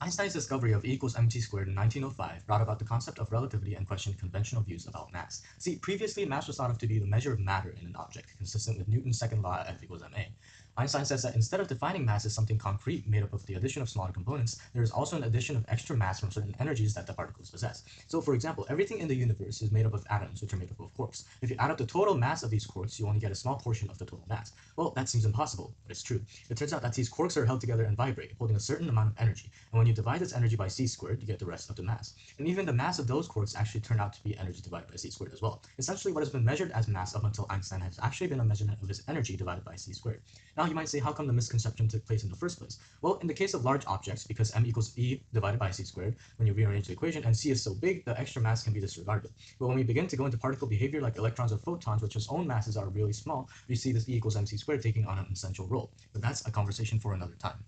Einstein's discovery of E equals mc squared in 1905 brought about the concept of relativity and questioned conventional views about mass. See, previously mass was thought of to be the measure of matter in an object, consistent with Newton's second law F equals ma. Einstein says that instead of defining mass as something concrete made up of the addition of smaller components, there is also an addition of extra mass from certain energies that the particles possess. So, for example, everything in the universe is made up of atoms, which are made up of quarks. If you add up the total mass of these quarks, you only get a small portion of the total mass. Well, that seems impossible, but it's true. It turns out that these quarks are held together and vibrate, holding a certain amount of energy, and when you divide this energy by c squared, you get the rest of the mass. And even the mass of those quarks actually turn out to be energy divided by c squared as well. Essentially, what has been measured as mass up until Einstein has actually been a measurement of his energy divided by c squared. Now, you might say, how come the misconception took place in the first place? Well, in the case of large objects, because m equals e divided by c squared, when you rearrange the equation and c is so big, the extra mass can be disregarded. But when we begin to go into particle behavior like electrons or photons, which whose own masses are really small, we see this e equals mc squared taking on an essential role. But that's a conversation for another time.